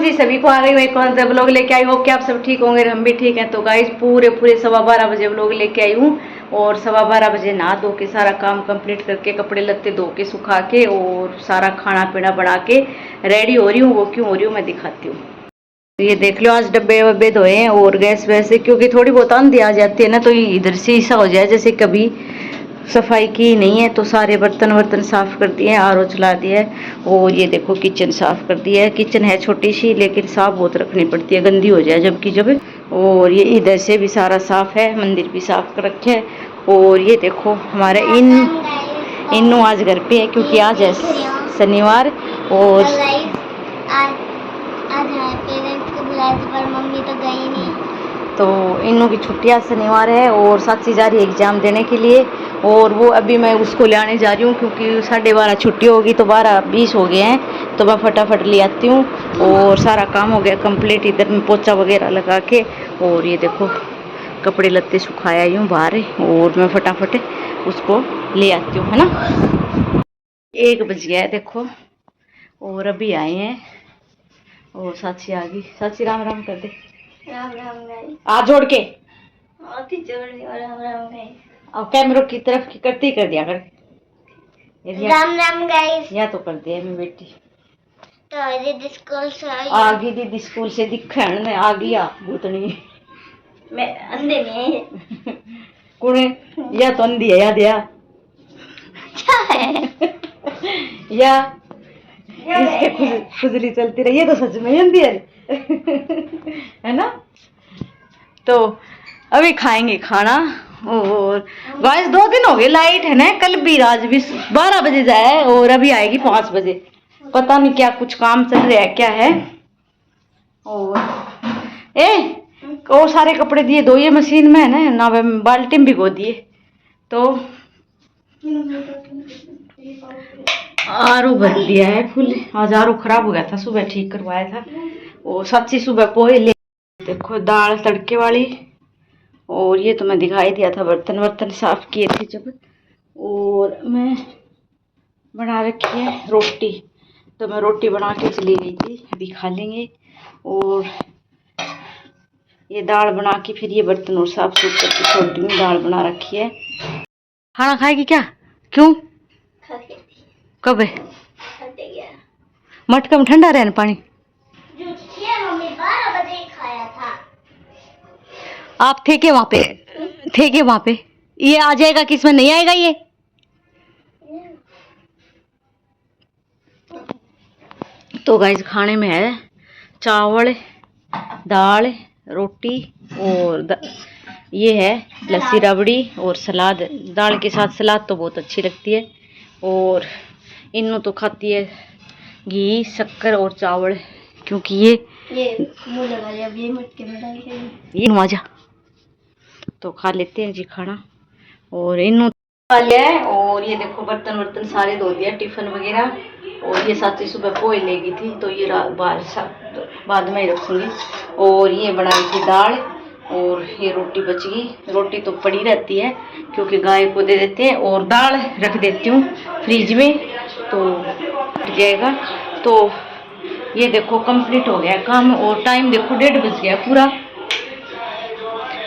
जी, सभी को आ गई मैं कौन सा ब्लॉग लेके आई हूँ कि आप सब ठीक होंगे, हम भी ठीक हैं। तो गाइस पूरे 12:15 बजे ब्लॉग लेके आई हूँ और 12:15 बजे नहा धो के सारा काम कंप्लीट करके कपड़े लत्ते धो के सुखा के और सारा खाना पीना बना के रेडी हो रही हूँ। वो क्यों हो रही हूँ मैं दिखाती हूँ। ये देख लो, आज डब्बे वब्बे धोए हैं और गैस वैसे क्योंकि थोड़ी बहुत आंधी आ जाती है ना, तो इधर से ऐसा हो जाए जैसे कभी सफाई की नहीं है। तो सारे बर्तन वर्तन साफ कर दिए, आरओ चला दिया है और ये देखो किचन साफ कर दिया है। किचन है छोटी सी लेकिन साफ बहुत रखनी पड़ती है, गंदी हो जाए जब। और ये इधर से भी सारा साफ है, मंदिर भी साफ कर रखे है। और ये देखो हमारे इन्नू आज घर पे है क्योंकि आज है शनिवार और आज पेरेंट्स को बुलाया था पर मम्मी तो गई नहीं। तो इन्नू की छुट्टी आज शनिवार है और साक्षी जा रही है एग्जाम देने के लिए। और वो अभी मैं उसको ले आने जा रही हूँ क्योंकि 12:30 छुट्टी होगी तो 12:20 हो गए हैं। तो मैं फटाफट ले आती हूँ और सारा काम हो गया कंप्लीट। इधर में पोछा वगैरह लगा के और ये देखो कपड़े लत्ते सुखाया आई हूँ बाहर और मैं फटाफट उसको ले आती हूँ, है ना। 1 बज गया है देखो और अभी आए हैं और साक्षी आ गई। साक्षी राम राम कर दे। राम राम गाइस। आ जोड़ के राम राम गाइस। अब कैमरों की तरफ की करती कर दिया कर। राम राम गाइस। या तो कर दिया मेरी बेटी। तो दीदी स्कूल से आ गई दीदी स्कूल से, दिखण ने आ गया भूतनी। मैं अंधे में कुने या तो अंधी है या दिया क्या है या इसके खुजली चलती रही है तो सच में अंधी है ना। तो अभी खाएंगे खाना और गाइस 2 दिन हो गए लाइट है ना, कल भी आज भी 12 बजे जाए और अभी आएगी 5 बजे। पता नहीं क्या कुछ काम चल रहा है क्या है। और वो सारे कपड़े दिए धोइए मशीन में है ना बाल्टी में भिगो दिए। तो आरो भर दिया है फुल। आज आरो खराब हो गया था, सुबह ठीक करवाया था। और सच्ची सुबह पोहे ले देखो दाल तड़के वाली। और ये तो मैं दिखाई दिया था, बर्तन वर्तन साफ किए थे जब। और मैं बना रखी है रोटी, तो मैं रोटी बना के चली गई थी, अभी खा लेंगे। और ये दाल बना के फिर ये बर्तन और साफ सुफ करके छोड़ दूंगी। दाल बना रखी है। खाना खाएगी क्या? क्यों? कब है? मटका में ठंडा रहे ना पानी। मम्मी 12 बजे खाया था। आप थे के वहां पे? थे के वहां पे? ये आ जाएगा कि इसमें नहीं आएगा ये? तो गाइस खाने में है चावल दाल रोटी और ये है लस्सी राबड़ी और सलाद। दाल के साथ सलाद तो बहुत अच्छी लगती है। और इन्नू तो खाती है घी शक्कर और चावल क्योंकि ये मुंह लगा लिया ये मटके में डाल के ये नवाजा। तो खा लेते हैं जी खाना। और इन्नू खा लिया है और ये देखो बर्तन वर्तन सारे धो दिया टिफिन वगैरह। और ये साथी सुबह पोहे ले गई थी तो ये बाद में ही रखूंगी। और ये बनाई थी दाल और ये रोटी बच गई। रोटी तो पड़ी रहती है क्योंकि गाय को दे देते हैं और दाल रख देती हूँ फ्रिज में तो हट जाएगा। तो ये देखो कंप्लीट हो गया काम और टाइम देखो 1:30 बज गया, पूरा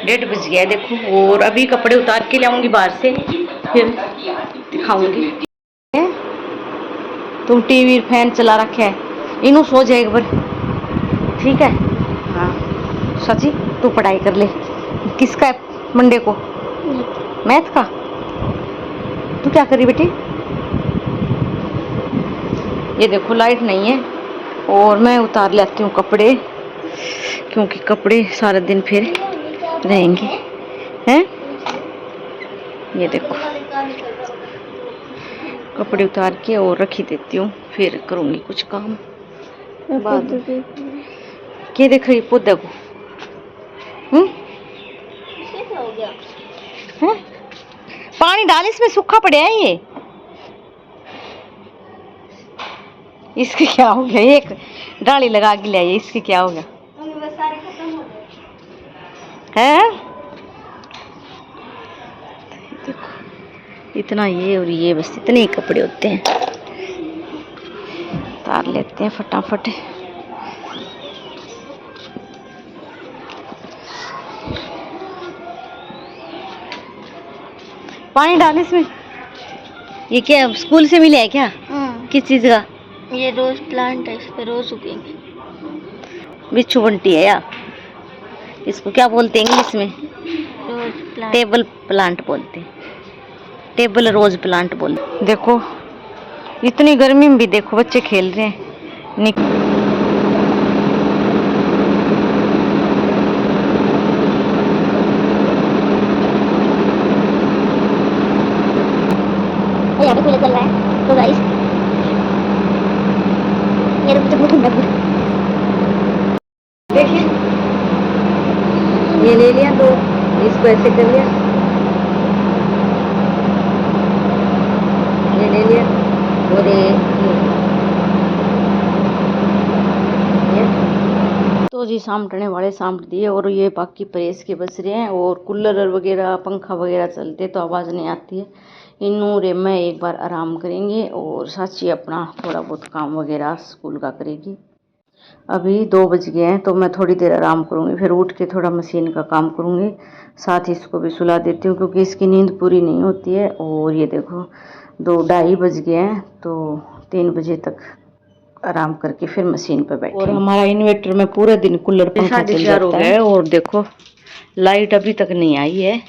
1:30 बज गया देखो। और अभी कपड़े उतार के लाऊंगी बाहर से फिर दिखाऊंगी। तुम टीवी फैन चला रखे है, इन्हों सो जाए एक बार, ठीक है। हाँ सची तू पढ़ाई कर ले। किसका है मंडे को? मैथ का। तू क्या करी बेटी? ये देखो लाइट नहीं है और मैं उतार लेती हूँ कपड़े क्योंकि कपड़े सारा दिन फिर रहेंगे हैं। ये देखो कपड़े उतार के और रखी देती हूँ, फिर करूँगी कुछ काम बाद। क्या देख रही पौधे को? हो गया है? पानी डाल इसमें, सूखा पड़ा है ये। इसके क्या हो गया? एक डाली लगा के ले आई, इसके क्या हो गया? सारे खत्म हो गए है देखो इतना ये और ये बस इतने ही कपड़े होते हैं। उतार लेते हैं फटाफट। पानी डाल इसमें। ये क्या स्कूल से मिले है क्या? किस चीज का? ये रोज प्लांट है, इस पे रोज उगेंगे। बिच्छू बंटी है या इसको क्या बोलते हैं इंग्लिश में? Rose plant. टेबल प्लांट बोलते हैं, टेबल रोज प्लांट बोलते। देखो इतनी गर्मी में भी देखो बच्चे खेल रहे हैं। यहाँ पे कूलर चल रहा है तो गाइस ये देखिए ये ले लिया तो इसको ऐसे कर लिया, ये ले लिया और ये तो जी सामटने वाले सामट दिए और ये बाकी प्रेस के बच रहे हैं और कूलर वगैरह पंखा वगैरह चलते तो आवाज़ नहीं आती है। इनू रे मैं एक बार आराम करेंगे और साची अपना थोड़ा बहुत काम वगैरह स्कूल का करेगी। अभी 2 बज गए हैं तो मैं थोड़ी देर आराम करूँगी, फिर उठ के थोड़ा मशीन का काम करूँगी, साथ ही इसको भी सुला देती हूँ क्योंकि इसकी नींद पूरी नहीं होती है। और ये देखो 2-2:30 बज गए हैं तो 3 बजे तक आराम करके फिर मशीन पर बैठे। और हमारा इन्वर्टर में पूरा दिन कूलर पंखा चल जाता है। और देखो लाइट अभी तक नहीं आई है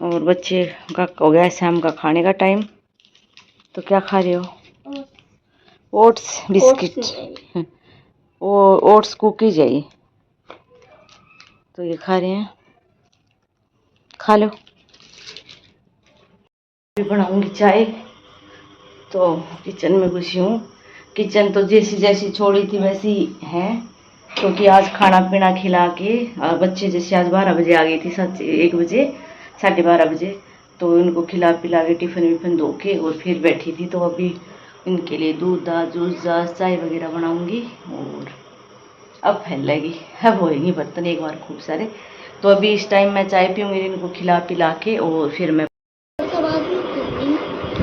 और बच्चे का हो गया शाम का खाने का टाइम। तो क्या खा रहे हो? ओट्स बिस्किट और ओट्स कुकीज है ये, तो ये खा रहे हैं, खा लो। अभी बनाऊंगी चाय तो किचन में घुसी हूँ। किचन तो जैसी जैसी छोड़ी थी वैसी है क्योंकि आज खाना पीना खिला के बच्चे जैसे आज 12 बजे आ गई थी, 1 बजे 12:30 बजे, तो उनको खिला पिला के टिफ़िन विफ़िन धो के और फिर बैठी थी। तो अभी इनके लिए दूध जूस चाय वगैरह बनाऊंगी और अब फैलेगी, अब होएंगी बर्तन एक बार खूब सारे। तो अभी इस टाइम मैं चाय पीऊँगी इनको खिला पिला के और फिर मैं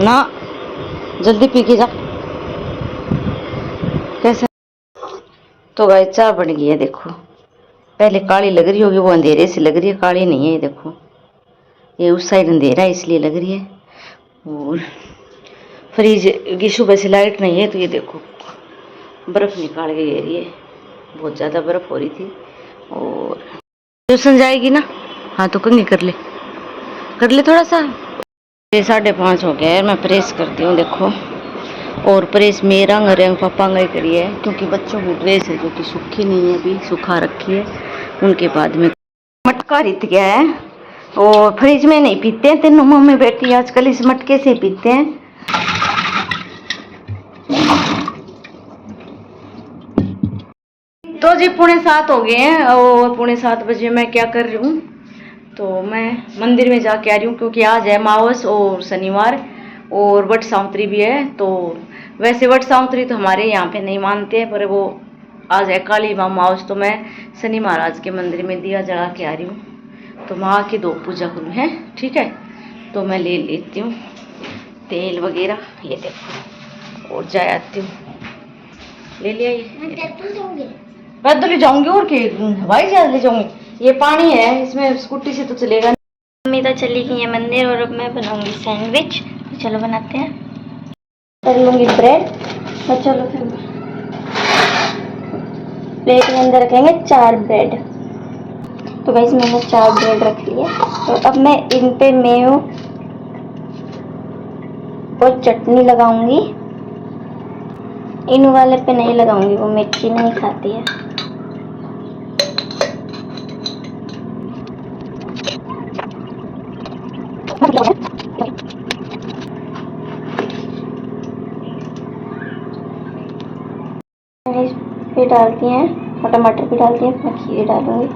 ना जल्दी पी के जा। कैसा? तो गाय चाय बन गई है देखो, पहले काली लग रही होगी, वो अंधेरे से लग रही है, काली नहीं है। ये देखो ये उस साइड अंधेरा है इसलिए लग रही है। और फ्रिज की सुबह से लाइट नहीं है तो ये देखो बर्फ़ निकाल के दे रही है, बहुत ज़्यादा बर्फ़ हो रही थी। और ट्यूशन जाएगी ना? हाँ तो कंघी कर ले थोड़ा सा। 5:30 हो गया है, मैं प्रेस करती हूँ देखो। और प्रेस मेरा रंग पापा ने करी है क्योंकि बच्चों की ड्रेस है जो कि सूखी नहीं है, अभी सुखा रखी है। उनके बाद में मटका रित गया है और फ्रिज में नहीं पीते हैं, तीनों मम्मी बेटी आजकल इस मटके से पीते हैं। तो जी 6:45 हो गए हैं और 6:45 बजे मैं क्या कर रही हूँ, तो मैं मंदिर में जाके आ रही हूँ क्योंकि आज है अमावस और शनिवार और वट सावित्री भी है। तो वैसे वट सावित्री तो हमारे यहाँ पे नहीं मानते हैं, पर वो आज है काली अमावस, तो मैं शनि महाराज के मंदिर में दिया जला के आ रही हूँ। तो माँ की 2 पूजा करूँ है, ठीक है। तो मैं ले लेती हूँ तेल वगैरह, ये देखो, और जा आती हूँ, ले लिया। ये पैदल ही जाऊंगी और के हवाई जहाज ले जाऊंगी, ये पानी है इसमें स्कूटी से तो चलेगा। मम्मी तो चली गई है मंदिर और अब मैं बनाऊंगी सैंडविच, तो चलो बनाते हैं। कर लूंगी ब्रेड तो चलो फिर प्लेट के अंदर रखेंगे 4 ब्रेड। तो गाइस मैंने 4 ब्रेड रख लिए। तो अब मैं इन पे मेयो और चटनी लगाऊंगी, इन वाले पे नहीं लगाऊंगी, वो मिर्ची नहीं खाती है। इस पे डालती हैं और टमाटर भी डालती हैं, मैं खीरे डालूंगी।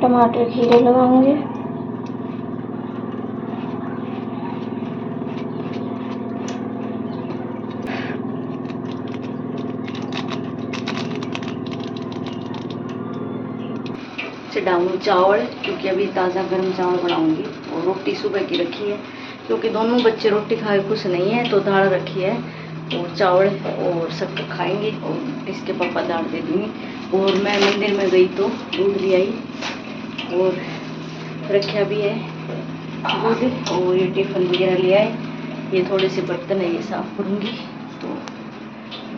टमाटर खीरे लगाऊंगी। चढ़ाऊंगी चावल क्योंकि अभी ताज़ा गर्म चावल बनाऊंगी और रोटी सुबह की रखी है क्योंकि दोनों बच्चे रोटी खाए खुश नहीं है, तो दाल रखी है और चावल और सब खाएंगे और इसके पापा दाल दे देंगे। और मैं मंदिर में गई तो दूध ले आई और रखा भी है दूध, और ये टिफिन वगैरह ले आए। ये थोड़े से बर्तन है, ये साफ करूँगी तो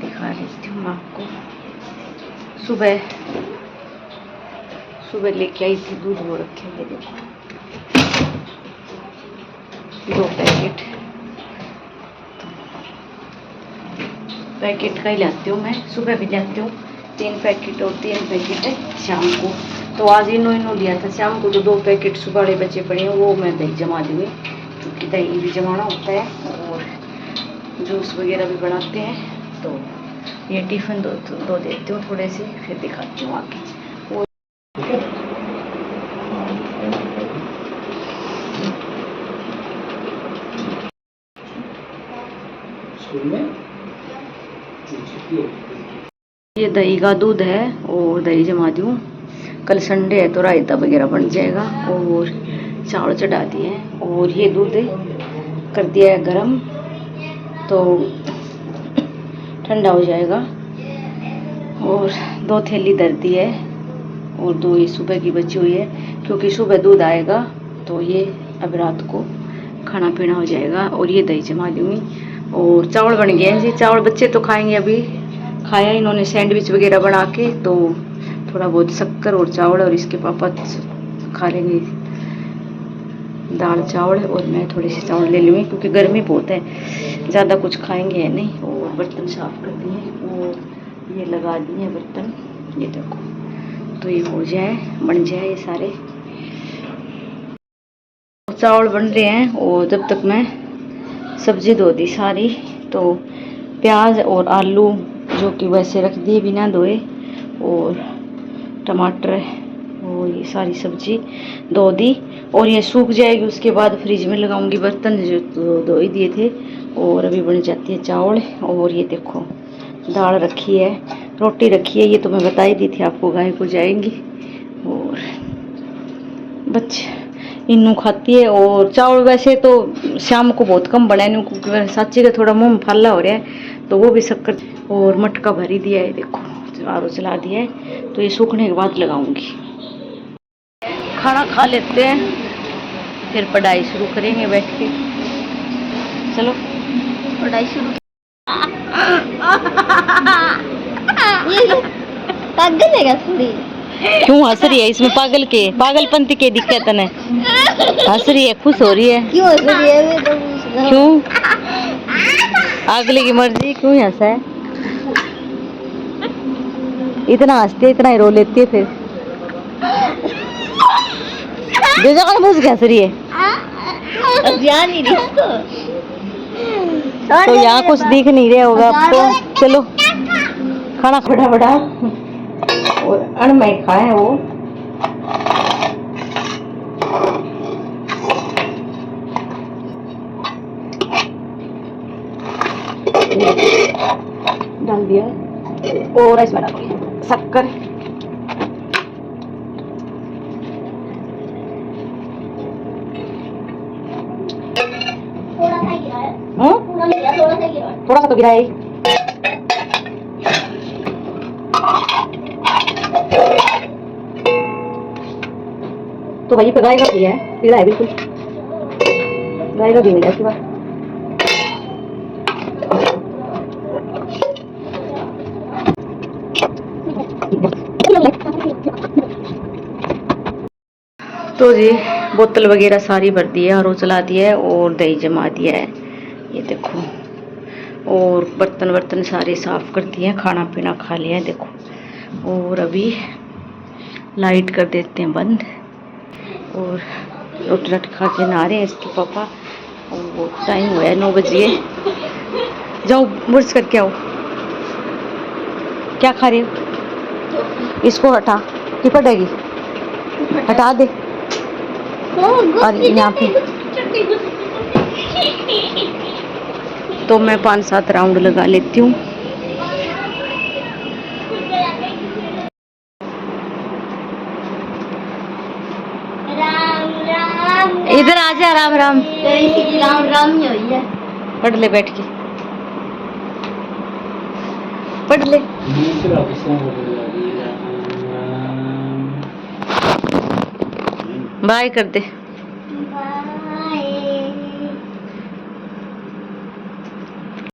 दिखा देती हूँ आपको। सुबह लेके आई थी दूध, वो रखे हैं, देखो 2 पैकेट का ही लाती हूँ मैं, सुबह भी लाती हूँ 3 पैकेट और 3 पैकेट है शाम को। तो आज इनो लिया था शाम को, तो 2 पैकेट सुबह वाले बचे पड़े हैं, वो मैं दही जमा दूँगी क्योंकि दही भी जमाना होता है और जूस वगैरह भी बनाते हैं। तो ये टिफ़िन दो देती हूँ थोड़े से, फिर दिखाती हूँ आगे। ये दही का दूध है और दही जमा दूँ, कल संडे है तो रायता वगैरह बन जाएगा। और चावल चढ़ा दिए हैं और ये दूध कर दिया है गरम, तो ठंडा हो जाएगा। और 2 थैली दर दी है और 2 ये सुबह की बची हुई है क्योंकि सुबह दूध आएगा तो ये अब रात को खाना पीना हो जाएगा। और ये दही जमा दूँगी और चावल बन गए हैं जी। चावल बच्चे तो खाएंगे, अभी खाया इन्होंने सैंडविच वगैरह बना के, तो थोड़ा बहुत शक्कर और चावल, और इसके पापा खा लेंगे दाल चावल और मैं थोड़ी सी चावल ले लूँगी क्योंकि गर्मी बहुत है, ज़्यादा कुछ खाएंगे है नहीं। और बर्तन साफ कर दिए और ये लगा दिए बर्तन, ये देखो, तो ये हो जाए बन जाए ये सारे। चावल बन रहे हैं और जब तक मैं सब्जी धो दी सारी, तो प्याज और आलू जो कि वैसे रख दिए बिना धोए, और टमाटर और ये सारी सब्जी धो दी और ये सूख जाएगी, उसके बाद फ्रिज में लगाऊंगी। बर्तन जो धो ही दिए थे। और अभी बन जाती है चावल। और ये देखो दाल रखी है, रोटी रखी है, ये तो मैं बता ही दी थी आपको, गाय को जाएंगी। और बच्चे इन्नू खाती है। और चावल वैसे तो शाम को बहुत कम बना है क्योंकि साची का थोड़ा मुंह फल्ला हो रहा है, तो वो भी शक्कर और मटका भरी दिया है, देखो आरो चला दिया है, तो ये सूखने के बाद लगाऊंगी। खाना खा लेते हैं फिर पढ़ाई शुरू करेंगे बैठ के। चलो पढ़ाई शुरू। ये पागल है क्या थोड़ी? क्यों हंस रही है? इसमें पागलपंती के दिक्कत है? हंस रही है, खुश हो रही है? क्यों हंस रही है? क्यों? अगले की मर्जी, क्यों हंसा है? इतना हंसती है, इतना ही रो लेती है फिर। दो जगह मुझ के हंस रही है। नहीं रही तो यहाँ कुछ दिख नहीं रहा होगा आपको। चलो खाना बड़ा और अणमय खाए वो। डाल दिया और इसमें डाल शक्कर। थोड़ा सा तो गिरा है। तो भाई पे गाय का भी है, पीला है बिल्कुल, गाय का भी मिला इसके बाद। तो जी बोतल वगैरह सारी भर दी है, आरो चला दिया है और दही जमा दिया है, ये देखो। और बर्तन सारे साफ कर दिए हैं, खाना पीना खा लिया है, देखो। और अभी लाइट कर देते हैं बंद और रोटी खा के नहा रहे हैं इसके पापा। और वो टाइम हुआ है 9 बजे। जाओ ब्रश करके आओ। क्या खा रहे हो? इसको हटा, टिपटेगी, हटा दे। और यहाँ पे तो मैं 5-7 राउंड लगा लेती हूँ। राम राम इधर आ जा राम राम। राम राम ही हुई है। पढ़ ले बैठ के, पढ़ ले। बाय कर दे।